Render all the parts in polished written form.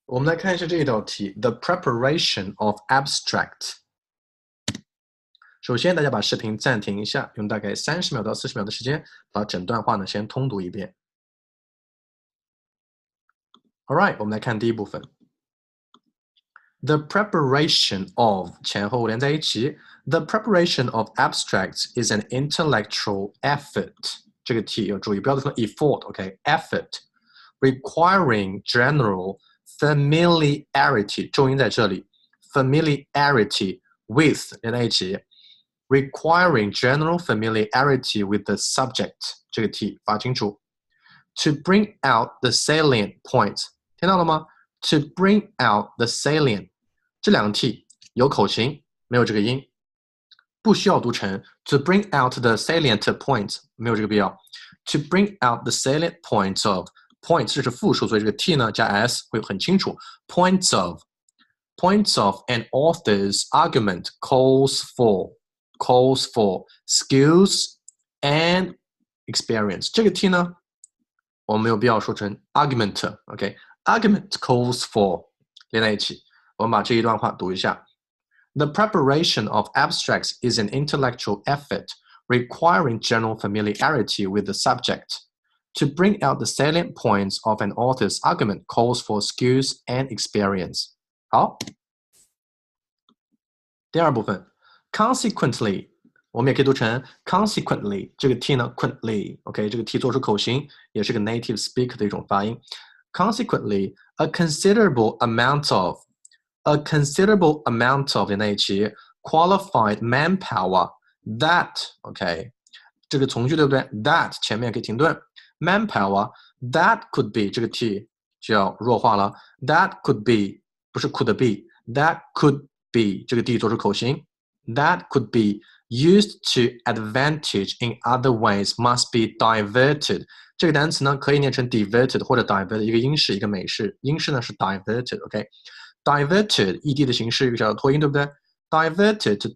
我们来看一下这一道题 ，The preparation of abstract。首先，大家把视频暂停一下，用大概30秒到40秒的时间，把整段话呢先通读一遍。Alright， 我们来看第一部分。The preparation of 前后连在一起。The preparation of abstracts is an intellectual effort。这个 T 要注意，不要读成 effort，OK？Effort requiring general familiarity， 重音在这里 ，familiarity with 连在一起 ，requiring general familiarity with the subject， 这个 T 发清楚。To bring out the salient points， 听到了吗 ？To bring out the salient， 这两个 T 有口型，没有这个音，不需要读成 to bring out the salient points， 没有这个必要。To bring out the salient points of。Points 这是复数，所以这个 t 呢加 s 会很清楚。Points of an author's argument calls for skills and experience。这个 t 呢，我们没有必要说成 argument，OK？Argument calls for 连在一起。我们把这一段话读一下。The preparation of abstracts is an intellectual effort requiring general familiarity with the subject.To bring out the salient points of an author's argument calls for skills and experience. 好，第二部分 ，consequently， 我们也可以读成 consequently， 这个 t 呢 ，quently，OK， 这个 t 做出口型，也是个 native speaker 的一种发音。Consequently, a considerable amount of 连在一起 ，qualified manpower that，OK， 这个从句对不对 ？that 前面可以停顿。Manpower that could be 这个 t 就要弱化了 that could be 不是 could be that could be 这个 d 做出口型 that could be used to advantage in other ways must be diverted 这个单词呢可以念成 diverted 或者 diverted 一个英式一个美式英式呢是 diverted OK diverted ed 的形式一个小拖音对不对 diverted to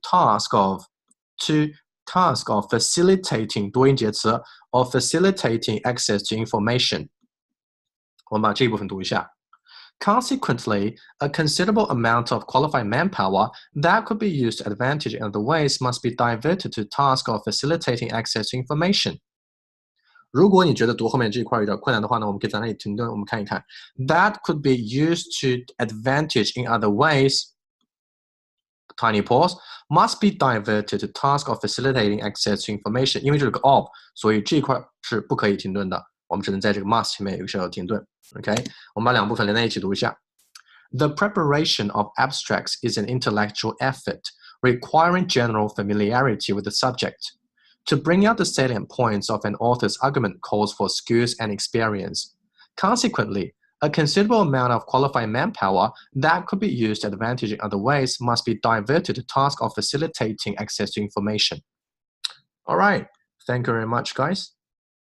task of facilitating 多音节词 of facilitating access to information 我们把这一部分读一下 Consequently, a considerable amount of qualified manpower that could be used to advantage in other ways must be diverted to task of facilitating access to information 如果你觉得读后面这一块有点困难的话呢我们可以在那里停顿我们看一看 That could be used to advantage in other ways Tiny pause must be diverted to task of facilitating access to information 因为这是个 of 所以这一块是不可以停顿的我们只能在这个 must 前面有一个小小停顿 OK 我们把两部分连在一起读一下 The preparation of abstracts is an intellectual effort requiring general familiarity with the subject To bring out the salient points of an author's argument calls for skills and experience Consequently A considerable amount of qualified manpower that could be used to advantage in other ways must be diverted to the task of facilitating access to information. All right. Thank you very much, guys.